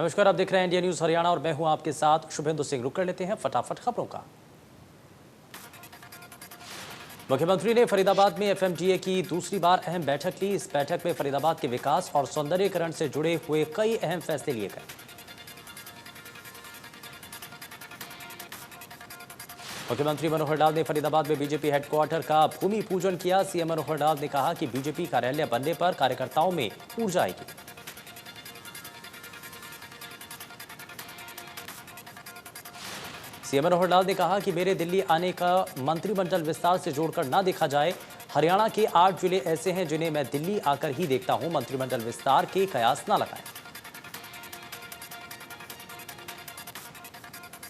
नमस्कार, आप देख रहे हैं इंडिया न्यूज हरियाणा और मैं हूं आपके साथ शुभेंदु सिंह। रुक कर लेते हैं फटाफट खबरों का। मुख्यमंत्री ने फरीदाबाद में एफएमजीए की दूसरी बार अहम बैठक ली। इस बैठक में फरीदाबाद के विकास और सौंदर्यीकरण से जुड़े हुए कई अहम फैसले लिए गए। मुख्यमंत्री मनोहर लाल ने फरीदाबाद में बीजेपी हेडक्वार्टर का भूमि पूजन किया। सीएम मनोहर लाल ने कहा कि बीजेपी कार्यालय बनने पर कार्यकर्ताओं में ऊर्जा आएगी। सीएम मनोहर लाल ने कहा कि मेरे दिल्ली आने का मंत्रिमंडल विस्तार से जोड़कर ना देखा जाए। हरियाणा के 8 जिले ऐसे हैं जिन्हें मैं दिल्ली आकर ही देखता हूं। मंत्रिमंडल विस्तार के कयास ना लगाएं।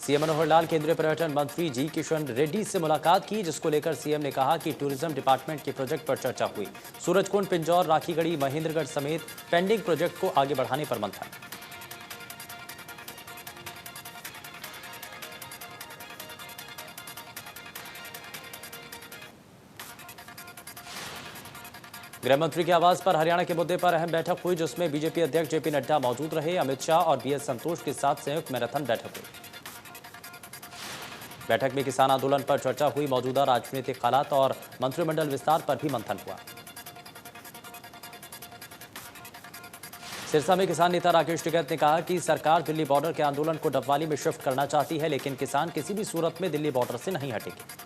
सीएम मनोहर लाल केंद्रीय पर्यटन मंत्री जी किशन रेड्डी से मुलाकात की, जिसको लेकर सीएम ने कहा कि टूरिज्म डिपार्टमेंट के प्रोजेक्ट पर चर्चा हुई। सूरजकुंड, पिंजौर, राखीगढ़ी, महेंद्रगढ़ समेत पेंडिंग प्रोजेक्ट को आगे बढ़ाने पर मंथन। गृह मंत्री के आवास पर हरियाणा के मुद्दे पर अहम बैठक हुई, जिसमें बीजेपी अध्यक्ष जेपी नड्डा मौजूद रहे। अमित शाह और बीएस संतोष के साथ संयुक्त मैराथन बैठक हुई। बैठक में किसान आंदोलन पर चर्चा हुई। मौजूदा राजनीतिक हालात और मंत्रिमंडल विस्तार पर भी मंथन हुआ। सिरसा में किसान नेता राकेश टिकैत ने कहा कि सरकार दिल्ली बॉर्डर के आंदोलन को डबवाली में शिफ्ट करना चाहती है, लेकिन किसान किसी भी सूरत में दिल्ली बॉर्डर से नहीं हटेंगे।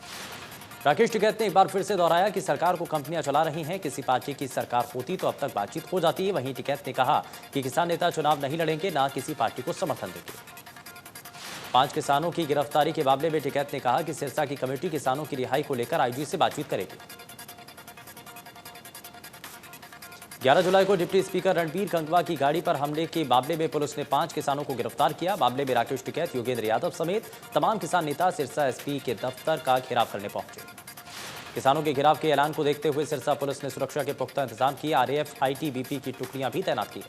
राकेश टिकैत ने एक बार फिर से दोहराया कि सरकार को कंपनियां चला रही हैं। किसी पार्टी की सरकार होती तो अब तक बातचीत हो जाती है। वहीं टिकैत ने कहा कि किसान नेता चुनाव नहीं लड़ेंगे, ना किसी पार्टी को समर्थन देंगे। 5 किसानों की गिरफ्तारी के मामले में टिकैत ने कहा कि सिरसा की कमेटी किसानों की रिहाई को लेकर आईजी से बातचीत करेगी। 11 जुलाई को डिप्टी स्पीकर रणबीर गंगवा की गाड़ी पर हमले के मामले में पुलिस ने 5 किसानों को गिरफ्तार किया। मामले में राकेश टिकैत, योगेंद्र यादव समेत तमाम किसान नेता सिरसा एसपी के दफ्तर का घेराव करने पहुंचे। किसानों के घेराव के ऐलान को देखते हुए सिरसा पुलिस ने सुरक्षा के पुख्ता इंतजाम किए। आरएएफ, आईटीबीपी की टुकड़ियां भी तैनात की।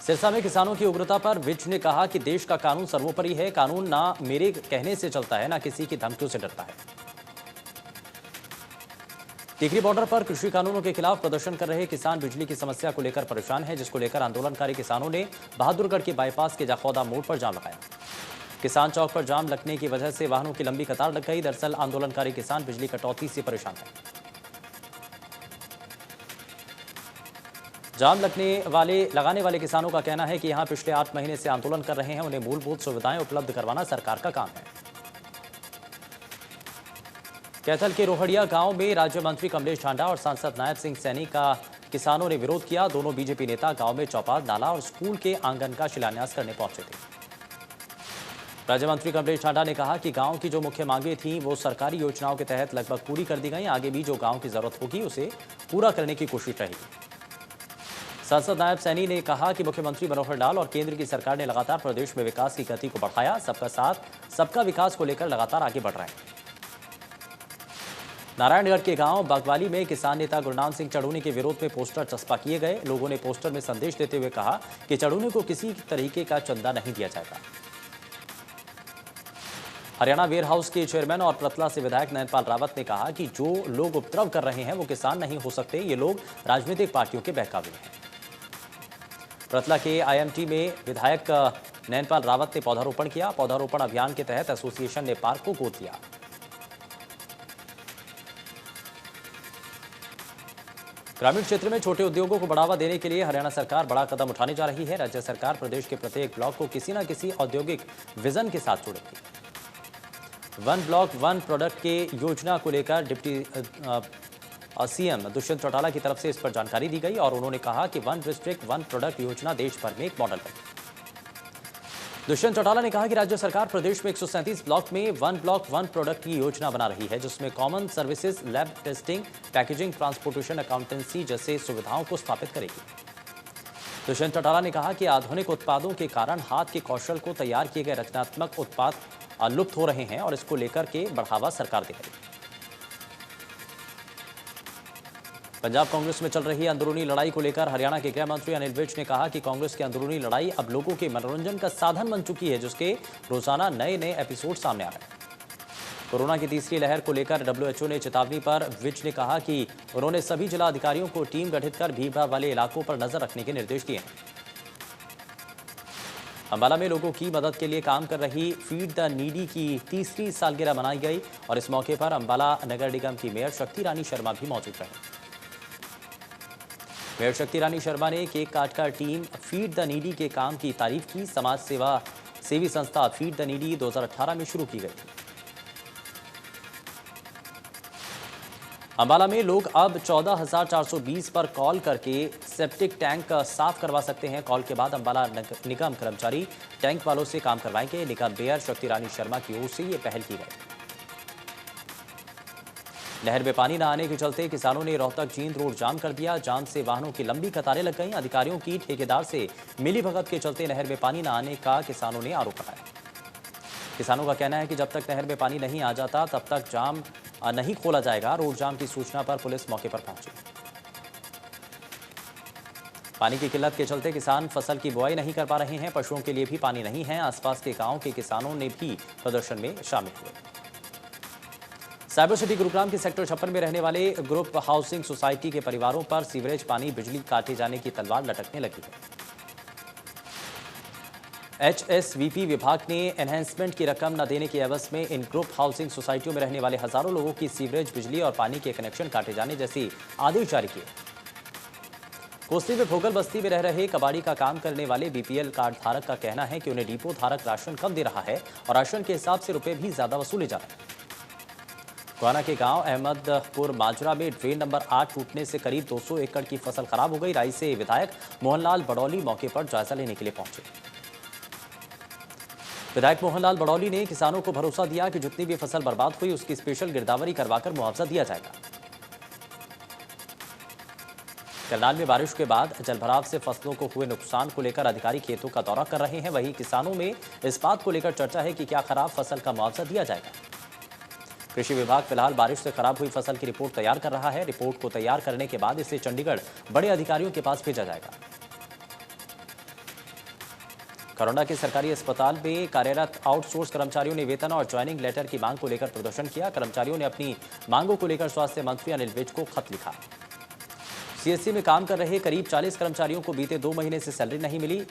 सिरसा में किसानों की उग्रता पर विज ने कहा कि देश का कानून सर्वोपरि है। कानून ना मेरे कहने से चलता है, ना किसी की धमकियों से डरता है। टिकरी बॉर्डर पर कृषि कानूनों के खिलाफ प्रदर्शन कर रहे किसान बिजली की समस्या को लेकर परेशान हैं, जिसको लेकर आंदोलनकारी किसानों ने बहादुरगढ़ के बाईपास के जाखौदा मोड़ पर जाम लगाया। किसान चौक पर जाम लगने की वजह से वाहनों की लंबी कतार लग गई। दरअसल आंदोलनकारी किसान बिजली कटौती से परेशान हैं। जाम लगाने वाले किसानों का कहना है कि यहां पिछले 8 महीने से आंदोलन कर रहे हैं। उन्हें मूलभूत सुविधाएं उपलब्ध करवाना सरकार का काम है। कैथल के रोहड़िया गांव में राज्य मंत्री कमलेश ढांडा और सांसद नायब सिंह सैनी का किसानों ने विरोध किया। दोनों बीजेपी नेता गांव में चौपाल, नाला और स्कूल के आंगन का शिलान्यास करने पहुंचे थे। राज्य मंत्री कमलेश ढांडा ने कहा कि गांव की जो मुख्य मांगें थीं वो सरकारी योजनाओं के तहत लगभग पूरी कर दी गई। आगे भी जो गांव की जरूरत होगी उसे पूरा करने की कोशिश रहेगी। सांसद नायब सैनी ने कहा कि मुख्यमंत्री मनोहर लाल और केंद्र की सरकार ने लगातार प्रदेश में विकास की गति को बढ़ाया। सबका साथ सबका विकास को लेकर लगातार आगे बढ़ रहे हैं। नारायणगढ़ के गांव बागवाली में किसान नेता गुरनाम सिंह चढ़ूनी के विरोध में पोस्टर चस्पा किए गए। लोगों ने पोस्टर में संदेश देते हुए कहा कि चढ़ूनी को किसी तरीके का चंदा नहीं दिया जाएगा। हरियाणा वेयर हाउस के चेयरमैन और प्रतला से विधायक नैनपाल रावत ने कहा कि जो लोग उपद्रव कर रहे हैं वो किसान नहीं हो सकते। ये लोग राजनीतिक पार्टियों के बहकावे हैं। प्रतला के आईएमटी में विधायक नैनपाल रावत ने पौधारोपण किया। पौधारोपण अभियान के तहत एसोसिएशन ने पार्क को गोद लिया। ग्रामीण क्षेत्र में छोटे उद्योगों को बढ़ावा देने के लिए हरियाणा सरकार बड़ा कदम उठाने जा रही है। राज्य सरकार प्रदेश के प्रत्येक ब्लॉक को किसी न किसी औद्योगिक विजन के साथ जोड़ेगी। 1 ब्लॉक 1 प्रोडक्ट के योजना को लेकर डिप्टी सीएम दुष्यंत चौटाला की तरफ से इस पर जानकारी दी गई और उन्होंने कहा कि 1 डिस्ट्रिक्ट 1 प्रोडक्ट योजना देश भर में एक मॉडल है। दुष्यंत चौटाला ने कहा कि राज्य सरकार प्रदेश में 137 ब्लॉक में 1 ब्लॉक 1 प्रोडक्ट की योजना बना रही है, जिसमें common services, lab testing, packaging, transportation, accountancy जैसे सुविधाओं को स्थापित करेगी। दुष्यंत चौटाला ने कहा कि आधुनिक उत्पादों के कारण हाथ के कौशल को तैयार किए गए रचनात्मक उत्पाद लुप्त हो रहे हैं और इसको लेकर के बढ़ावा सरकार दे रही है। पंजाब कांग्रेस में चल रही अंदरूनी लड़ाई को लेकर हरियाणा के गृह मंत्री अनिल विज ने कहा कि कांग्रेस की अंदरूनी लड़ाई अब लोगों के मनोरंजन का साधन बन चुकी है, जिसके रोजाना नए नए एपिसोड सामने आ रहे हैं। कोरोना की तीसरी लहर को लेकर डब्ल्यूएचओ ने चेतावनी पर विज ने कहा कि उन्होंने सभी जिला अधिकारियों को टीम गठित कर भीड़भाड़ वाले इलाकों पर नजर रखने के निर्देश दिए हैं। अंबाला में लोगों की मदद के लिए काम कर रही फीड द नीडी की तीसरी सालगिरह मनाई गई और इस मौके पर अंबाला नगर निगम की मेयर शक्ति रानी शर्मा भी मौजूद रहे। मेयर शक्ति रानी शर्मा ने केक काटकर टीम फीड द नीडी के काम की तारीफ की। समाज सेवी संस्था फीड द नीडी 2018 में शुरू की गई थी। अंबाला में लोग अब 14,420 पर कॉल करके सेप्टिक टैंक साफ करवा सकते हैं। कॉल के बाद अंबाला निगम कर्मचारी टैंक वालों से काम करवाएंगे। निगम मेयर शक्ति रानी शर्मा की ओर से ये पहल की गई। नहर में पानी न आने के चलते किसानों ने रोहतक जींद रोड जाम कर दिया। जाम से वाहनों की लंबी कतारें लग गईं। अधिकारियों की ठेकेदार से मिलीभगत के चलते नहर में पानी न आने का किसानों ने आरोप लगाया। किसानों का कहना है कि जब तक नहर में पानी नहीं आ जाता तब तक जाम नहीं खोला जाएगा। रोड जाम की सूचना पर पुलिस मौके पर पहुंची। पानी की किल्लत के चलते किसान फसल की बुआई नहीं कर पा रहे हैं। पशुओं के लिए भी पानी नहीं है। आसपास के गांव के किसानों ने भी प्रदर्शन में शामिल हुए। साइबर सिटी गुरुग्राम के सेक्टर 56 में रहने वाले ग्रुप हाउसिंग सोसाइटी के परिवारों पर सीवरेज पानी बिजली काटे जाने की तलवार लटकने लगी है। एचएसवीपी विभाग ने एनहेंसमेंट की रकम न देने की एवज में इन ग्रुप हाउसिंग सोसाइटियों में रहने वाले हजारों लोगों की सीवरेज, बिजली और पानी के कनेक्शन काटे जाने जैसी आदेश जारी किए। कोसली में भोगल बस्ती में रह रहे कबाड़ी का काम करने वाले बीपीएल कार्ड धारक का कहना है कि उन्हें डिपो धारक राशन कम दे रहा है और राशन के हिसाब से रुपए भी ज्यादा वसूले जा रहे हैं। गोहाना के गांव अहमदपुर माजरा में ड्रेन नंबर 8 टूटने से करीब 200 एकड़ की फसल खराब हो गई। राई से विधायक मोहनलाल बड़ौली मौके पर जायजा लेने के लिए पहुंचे। विधायक मोहनलाल बड़ौली ने किसानों को भरोसा दिया कि जितनी भी फसल बर्बाद हुई उसकी स्पेशल गिरदावरी करवाकर मुआवजा दिया जाएगा। करनाल में बारिश के बाद जलभराव से फसलों को हुए नुकसान को लेकर अधिकारी खेतों का दौरा कर रहे हैं। वहीं किसानों में इस बात को लेकर चर्चा है कि क्या खराब फसल का मुआवजा दिया जाएगा। कृषि विभाग फिलहाल बारिश से खराब हुई फसल की रिपोर्ट तैयार कर रहा है। रिपोर्ट को तैयार करने के बाद इसे चंडीगढ़ बड़े अधिकारियों के पास भेजा जाएगा। करोना के सरकारी अस्पताल में कार्यरत आउटसोर्स कर्मचारियों ने वेतन और ज्वाइनिंग लेटर की मांग को लेकर प्रदर्शन किया। कर्मचारियों ने अपनी मांगों को लेकर स्वास्थ्य मंत्री अनिल विज को खत लिखा। सीएससी में काम कर रहे करीब 40 कर्मचारियों को बीते 2 महीने से सैलरी नहीं मिली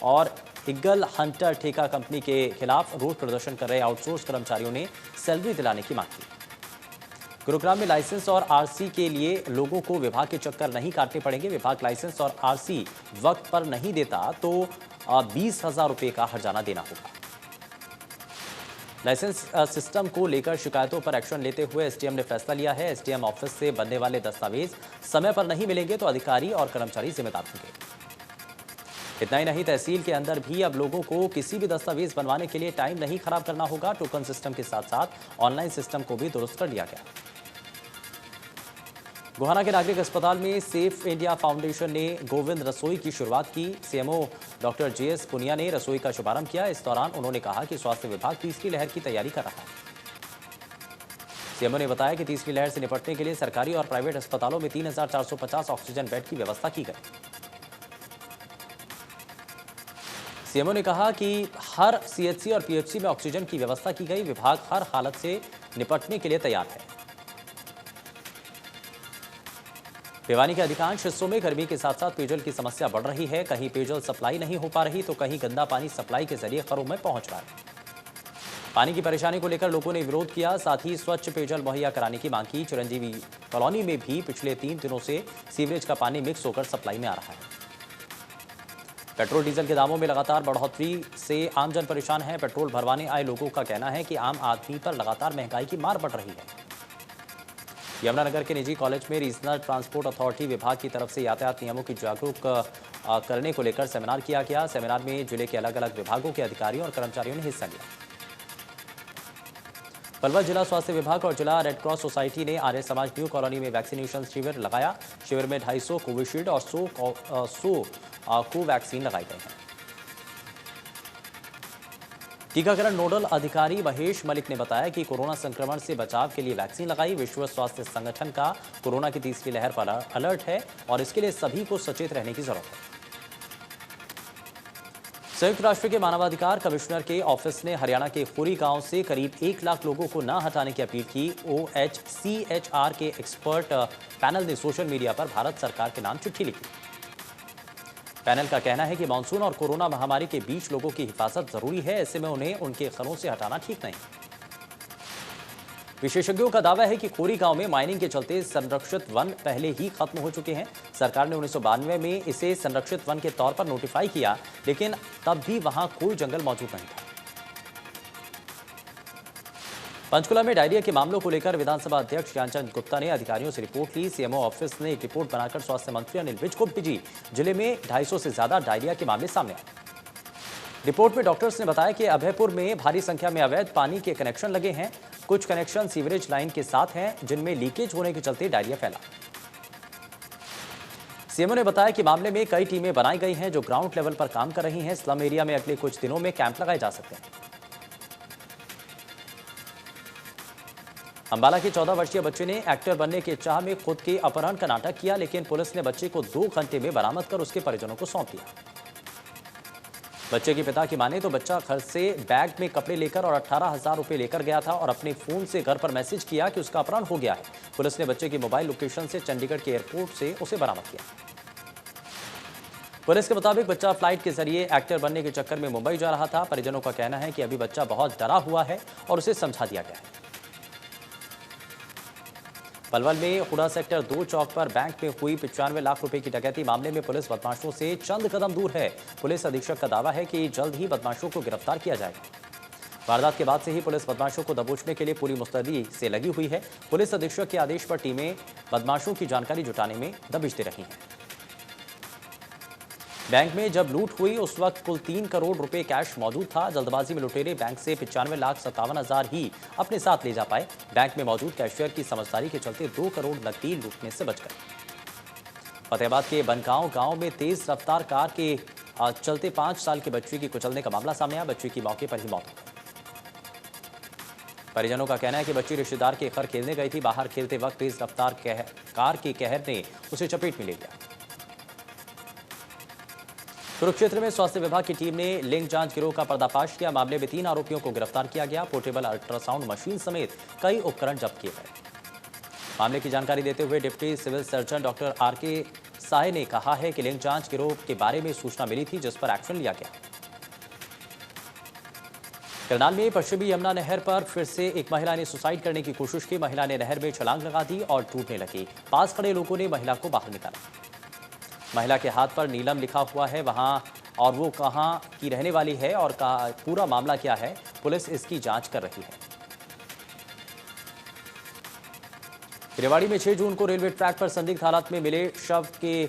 और ईगल हंटर ठेका कंपनी के खिलाफ रोड प्रदर्शन कर रहे आउटसोर्स कर्मचारियों ने सैलरी दिलाने की मांग की। गुरुग्राम में लाइसेंस और आरसी के लिए लोगों को विभाग के चक्कर नहीं काटने पड़ेंगे। विभाग लाइसेंस और आरसी वक्त पर नहीं देता तो 20,000 रुपये का हर्जाना देना होगा। लाइसेंस सिस्टम को लेकर शिकायतों पर एक्शन लेते हुए एसडीएम ने फैसला लिया है। एसडीएम ऑफिस से बनने वाले दस्तावेज समय पर नहीं मिलेंगे तो अधिकारी और कर्मचारी जिम्मेदार होंगे। इतना ही नहीं, तहसील के अंदर भी अब लोगों को किसी भी दस्तावेज बनवाने के लिए टाइम नहीं खराब करना होगा। टोकन सिस्टम के साथ साथ ऑनलाइन सिस्टम को भी दुरुस्त कर लिया गया। गोहाना के नागरिक अस्पताल में सेफ इंडिया फाउंडेशन ने गोविंद रसोई की शुरुआत की। सीएमओ डॉक्टर जेएस पुनिया ने रसोई का शुभारंभ किया। इस दौरान उन्होंने कहा कि स्वास्थ्य विभाग तीसरी लहर की तैयारी कर रहा है। सीएमओ ने बताया कि तीसरी लहर से निपटने के लिए सरकारी और प्राइवेट अस्पतालों में 3,450 ऑक्सीजन बेड की व्यवस्था की गई। सीएमओ ने कहा कि हर सीएचसी और पीएचसी में ऑक्सीजन की व्यवस्था की गई। विभाग हर हालत से निपटने के लिए तैयार है। भिवानी के अधिकांश हिस्सों में गर्मी के साथ साथ पेयजल की समस्या बढ़ रही है। कहीं पेयजल सप्लाई नहीं हो पा रही तो कहीं गंदा पानी सप्लाई के जरिए घरों में पहुंच रहा है। पानी की परेशानी को लेकर लोगों ने विरोध किया, साथ ही स्वच्छ पेयजल मुहैया कराने की मांग की। चिरंजीवी कॉलोनी में भी पिछले 3 दिनों से सीवरेज का पानी मिक्स होकर सप्लाई में आ रहा है। पेट्रोल डीजल के दामों में लगातार बढ़ोतरी से आमजन परेशान है। पेट्रोल भरवाने आए लोगों का कहना है कि आम आदमी पर लगातार महंगाई की मार पड़ रही है। यमुनानगर के निजी कॉलेज में रीजनल ट्रांसपोर्ट अथॉरिटी विभाग की तरफ से यातायात नियमों की जागरूक करने को लेकर सेमिनार किया गया। सेमिनार में जिले के अलग अलग विभागों के अधिकारियों और कर्मचारियों ने हिस्सा लिया। पलवल जिला स्वास्थ्य विभाग और जिला रेड क्रॉस सोसाइटी ने आर्य समाज न्यू कॉलोनी में वैक्सीनेशन शिविर लगाया। शिविर में 250 कोविशील्ड और 100 कोवैक्सीन लगाए गए हैं। टीकाकरण नोडल अधिकारी महेश मलिक ने बताया कि कोरोना संक्रमण से बचाव के लिए वैक्सीन लगाई। विश्व स्वास्थ्य संगठन का कोरोना की तीसरी लहर पर अलर्ट है और इसके लिए सभी को सचेत रहने की जरूरत है। संयुक्त राष्ट्र के मानवाधिकार कमिश्नर के ऑफिस ने हरियाणा के खोरी गांव से करीब 1 लाख लोगों को न हटाने की अपील की। OHCHR के एक्सपर्ट पैनल ने सोशल मीडिया पर भारत सरकार के नाम चिट्ठी लिखी। पैनल का कहना है कि मानसून और कोरोना महामारी के बीच लोगों की हिफाजत जरूरी है, ऐसे में उन्हें उनके घरों से हटाना ठीक नहीं। विशेषज्ञों का दावा है कि खोरी गांव में माइनिंग के चलते संरक्षित वन पहले ही खत्म हो चुके हैं। सरकार ने 1992 में इसे संरक्षित वन के तौर पर नोटिफाई किया, लेकिन तब भी वहां कोई जंगल मौजूद नहीं था। पंचकुला में डायरिया के मामलों को लेकर विधानसभा अध्यक्ष ज्ञानचंद गुप्ता ने अधिकारियों से रिपोर्ट ली। सीएमओ ऑफिस ने एक रिपोर्ट बनाकर स्वास्थ्य मंत्री अनिल विज को भेजी। जिले में 250 से ज्यादा डायरिया के मामले सामने आए। रिपोर्ट में डॉक्टर्स ने बताया कि अभयपुर में भारी संख्या में अवैध पानी के कनेक्शन लगे हैं। कुछ कनेक्शन सीवरेज लाइन के साथ हैं, जिनमें लीकेज होने के चलते डायरिया फैला। सीएमओ ने बताया कि मामले में कई टीमें बनाई गई हैं जो ग्राउंड लेवल पर काम कर रही हैं। स्लम एरिया में अगले कुछ दिनों में कैंप लगाए जा सकते हैं। अंबाला के 14 वर्षीय बच्चे ने एक्टर बनने के चाह में खुद के अपहरण का नाटक किया, लेकिन पुलिस ने बच्चे को 2 घंटे में बरामद कर उसके परिजनों को सौंप दिया। बच्चे के पिता की माने तो बच्चा घर से बैग में कपड़े लेकर और 18,000 रुपए लेकर गया था और अपने फोन से घर पर मैसेज किया कि उसका अपहरण हो गया है। पुलिस ने बच्चे की मोबाइल लोकेशन से चंडीगढ़ के एयरपोर्ट से उसे बरामद किया। पुलिस के मुताबिक बच्चा फ्लाइट के जरिए एक्टर बनने के चक्कर में मुंबई जा रहा था। परिजनों का कहना है कि अभी बच्चा बहुत डरा हुआ है और उसे समझा दिया गया है। पलवल में हुडा सेक्टर 2 चौक पर बैंक में हुई 95 लाख रुपए की डकैती मामले में पुलिस बदमाशों से चंद कदम दूर है। पुलिस अधीक्षक का दावा है कि जल्द ही बदमाशों को गिरफ्तार किया जाएगा। वारदात के बाद से ही पुलिस बदमाशों को दबोचने के लिए पूरी मुस्तैदी से लगी हुई है। पुलिस अधीक्षक के आदेश पर टीमें बदमाशों की जानकारी जुटाने में दबिश दे रही हैं। बैंक में जब लूट हुई उस वक्त कुल 3 करोड़ रुपए कैश मौजूद था। जल्दबाजी में लुटेरे बैंक से 95,57,000 ही अपने साथ ले जा पाए। बैंक में मौजूद कैशियर की समझदारी के चलते 2 करोड़ नकदी लूटने से बच गए। फतेहाबाद के बनगांव गांव में तेज रफ्तार कार के चलते 5 साल के बच्चे की कुचलने का मामला सामने आया। बच्चे की मौके पर ही मौत हो गई। परिजनों का कहना है कि बच्ची रिश्तेदार के घर खेलने गई थी। बाहर खेलते वक्त तेज रफ्तार कार के कहर ने उसे चपेट में ले लिया। कुरुक्षेत्र में स्वास्थ्य विभाग की टीम ने लिंग जांच गिरोह का पर्दाफाश किया। मामले में 3 आरोपियों को गिरफ्तार किया गया। पोर्टेबल अल्ट्रासाउंड मशीन समेत कई उपकरण जब्त किए गए। मामले की जानकारी देते हुए deputy civil surgeon doctor RK साहे ने कहा है कि लिंग जांच गिरोह के बारे में सूचना मिली थी, जिस पर एक्शन लिया गया। करनाल में पश्चिमी यमुना नहर पर फिर से एक महिला ने सुसाइड करने की कोशिश की। महिला ने नहर में छलांग लगा दी और डूबने लगी। पास खड़े लोगों ने महिला को बाहर निकाला। महिला के हाथ पर नीलम लिखा हुआ है वहां, और वो कहां की रहने वाली है और पूरा मामला क्या है, पुलिस इसकी जांच कर रही है। रेवाड़ी में 6 जून को रेलवे ट्रैक पर संदिग्ध हालत में मिले शव के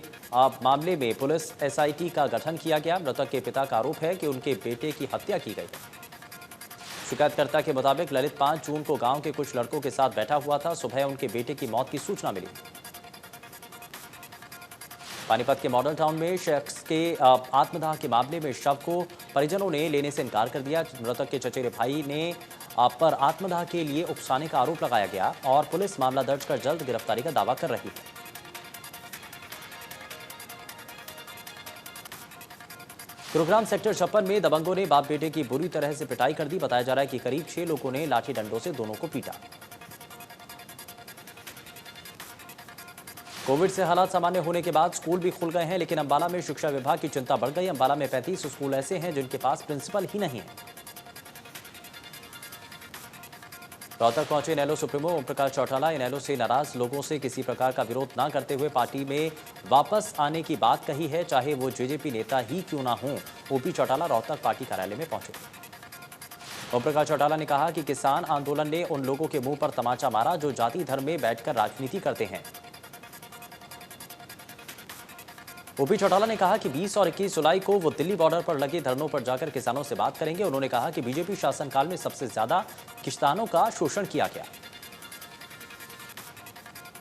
मामले में पुलिस SIT का गठन किया गया। मृतक के पिता का आरोप है कि उनके बेटे की हत्या की गई। शिकायतकर्ता के मुताबिक ललित 5 जून को गांव के कुछ लड़कों के साथ बैठा हुआ था। सुबह उनके बेटे की मौत की सूचना मिली। पानीपत के मॉडल टाउन में शख्स के आत्मदाह के मामले में शव को परिजनों ने लेने से इनकार कर दिया। मृतक के चचेरे भाई ने पर आत्मदाह के लिए उकसाने का आरोप लगाया गया और पुलिस मामला दर्ज कर जल्द गिरफ्तारी का दावा कर रही है। गुरुग्राम सेक्टर 56 में दबंगों ने बाप बेटे की बुरी तरह से पिटाई कर दी। बताया जा रहा है कि करीब 6 लोगों ने लाठी डंडों से दोनों को पीटा। कोविड से हालात सामान्य होने के बाद स्कूल भी खुल गए हैं, लेकिन अंबाला में शिक्षा विभाग की चिंता बढ़ गई। अंबाला में 35 स्कूल ऐसे हैं जिनके पास प्रिंसिपल ही नहीं है। रोहतक पहुंचे इनेलो सुप्रीमो ओम प्रकाश चौटाला। इनेलो से नाराज लोगों से किसी प्रकार का विरोध न करते हुए पार्टी में वापस आने की बात कही है, चाहे वो JJP नेता ही क्यों ना हो। OP चौटाला रोहतक पार्टी कार्यालय में पहुंचे। ओम प्रकाश चौटाला ने कहा कि किसान आंदोलन ने उन लोगों के मुंह पर तमाचा मारा जो जाति धर्म में बैठकर राजनीति करते हैं। OP चौटाला ने कहा कि 20 और 21 जुलाई को वो दिल्ली बॉर्डर पर लगे धरनों पर जाकर किसानों से बात करेंगे। उन्होंने कहा कि बीजेपी शासनकाल में सबसे ज्यादा किसानों का शोषण किया गया।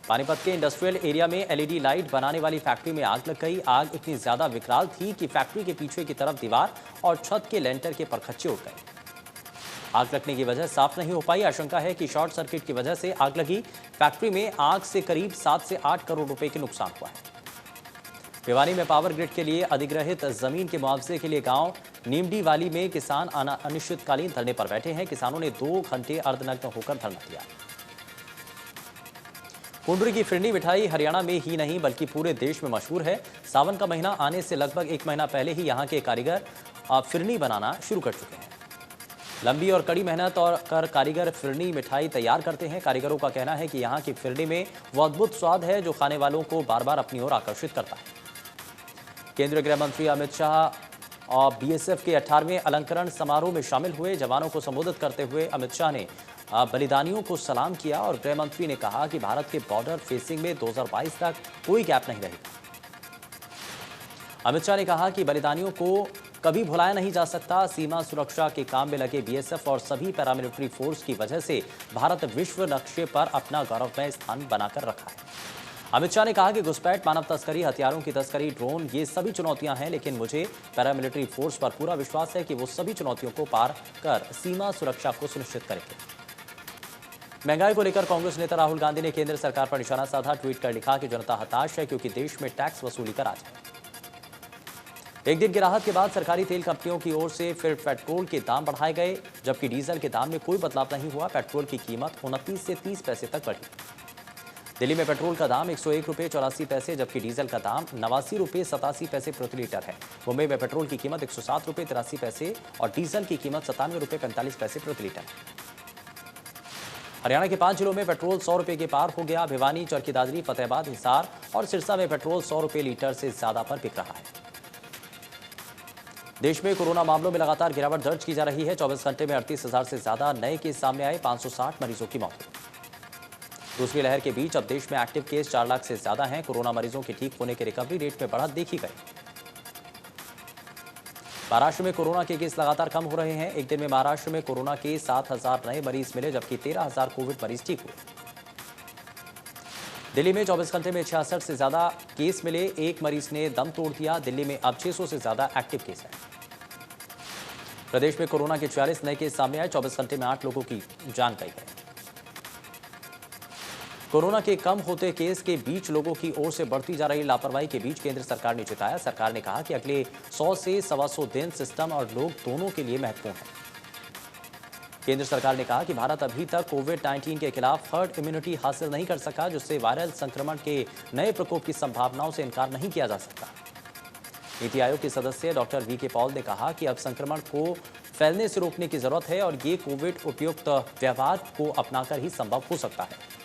पानीपत के इंडस्ट्रियल एरिया में LED लाइट बनाने वाली फैक्ट्री में आग लग गई। आग इतनी ज्यादा विकराल थी कि फैक्ट्री के पीछे की तरफ दीवार और छत के लेंटर के परखच्चे उड़ गए। आग लगने की वजह साफ नहीं हो पाई। आशंका है कि शॉर्ट सर्किट की वजह से आग लगी। फैक्ट्री में आग से करीब 7 से 8 करोड़ रुपए के नुकसान हुआ है। भिवानी में पावर ग्रिड के लिए अधिग्रहित जमीन के मुआवजे के लिए गांव नीमडी वाली में किसान अनिश्चितकालीन धरने पर बैठे हैं। किसानों ने 2 घंटे अर्धनग्न होकर धरना दिया। कुंडरी की फिरनी मिठाई हरियाणा में ही नहीं बल्कि पूरे देश में मशहूर है। सावन का महीना आने से लगभग 1 महीना पहले ही यहाँ के कारीगर फिरनी बनाना शुरू कर चुके हैं। लंबी और कड़ी मेहनत और कर कारीगर फिरनी मिठाई तैयार करते हैं। कारीगरों का कहना है कि यहाँ की फिरनी में वो अद्भुत स्वाद है जो खाने वालों को बार बार अपनी ओर आकर्षित करता है। केंद्रीय गृह मंत्री अमित शाह और बीएसएफ के 18वें अलंकरण समारोह में शामिल हुए। जवानों को संबोधित करते हुए अमित शाह ने बलिदानियों को सलाम किया और गृह मंत्री ने कहा कि भारत के बॉर्डर फेसिंग में 2022 तक कोई गैप नहीं रहेगा। अमित शाह ने कहा कि बलिदानियों को कभी भुलाया नहीं जा सकता। सीमा सुरक्षा के काम में लगे बीएसएफ और सभी पैरामिलिट्री फोर्स की वजह से भारत विश्व नक्शे पर अपना गौरवमय स्थान बनाकर रखा है। अमित शाह ने कहा कि घुसपैठ, मानव तस्करी, हथियारों की तस्करी, ड्रोन, ये सभी चुनौतियां हैं, लेकिन मुझे पैरामिलिट्री फोर्स पर पूरा विश्वास है कि वो सभी चुनौतियों को पार कर सीमा सुरक्षा को सुनिश्चित करेंगे। महंगाई को लेकर कांग्रेस नेता राहुल गांधी ने केंद्र सरकार पर निशाना साधा। ट्वीट कर लिखा कि जनता हताश है क्योंकि देश में टैक्स वसूली का राज है। एक दिन की राहत के बाद सरकारी तेल कंपनियों की ओर से फिर पेट्रोल के दाम बढ़ाए गए, जबकि डीजल के दाम में कोई बदलाव नहीं हुआ। पेट्रोल की कीमत 29 से 30 पैसे तक बढ़ी। दिल्ली में पेट्रोल का दाम 101 रुपये 84 पैसे जबकि डीजल का दाम 89 रुपये 87 पैसे प्रति लीटर है। मुंबई में पेट्रोल की कीमत 107 रुपये 83 पैसे और डीजल की कीमत 97 रुपये 45 पैसे प्रति लीटर है। हरियाणा के 5 जिलों में पेट्रोल 100 रुपये के पार हो गया। भिवानी, चरखी दादरी, फतेहाबाद, हिसार और सिरसा में पेट्रोल 100 रुपये लीटर से ज्यादा पर बिक रहा है। देश में कोरोना मामलों में लगातार गिरावट दर्ज की जा रही है। 24 घंटे में 38,000 से ज्यादा नए केस सामने आए। 560 मरीजों की मौत हुई। दूसरी लहर के बीच अब देश में एक्टिव केस 4 लाख से ज्यादा हैं। कोरोना मरीजों के ठीक होने के रिकवरी रेट में बढ़त देखी गई। महाराष्ट्र में कोरोना के केस लगातार कम हो रहे हैं। एक दिन में महाराष्ट्र में कोरोना के 7,000 नए मरीज मिले जबकि 13,000 कोविड मरीज ठीक हुए। दिल्ली में 24 घंटे में 66 से ज्यादा केस मिले। एक मरीज ने दम तोड़ दिया। दिल्ली में अब 600 से ज्यादा एक्टिव केस है। प्रदेश में कोरोना के 44 नए केस सामने आए। 24 घंटे में 8 लोगों की जान गई है। कोरोना के कम होते केस के बीच लोगों की ओर से बढ़ती जा रही लापरवाही के बीच केंद्र सरकार ने चिताया। सरकार ने कहा कि अगले 100 से 125 दिन सिस्टम और लोग दोनों के लिए महत्वपूर्ण है। केंद्र सरकार ने कहा कि भारत अभी तक कोविड-19 के खिलाफ हर्ड इम्यूनिटी हासिल नहीं कर सका, जिससे वायरल संक्रमण के नए प्रकोप की संभावनाओं से इनकार नहीं किया जा सकता। नीति आयोग के सदस्य डॉक्टर वीके पॉल ने कहा कि अब संक्रमण को फैलने से रोकने की जरूरत है और ये कोविड उपयुक्त व्यवहार को अपनाकर ही संभव हो सकता है।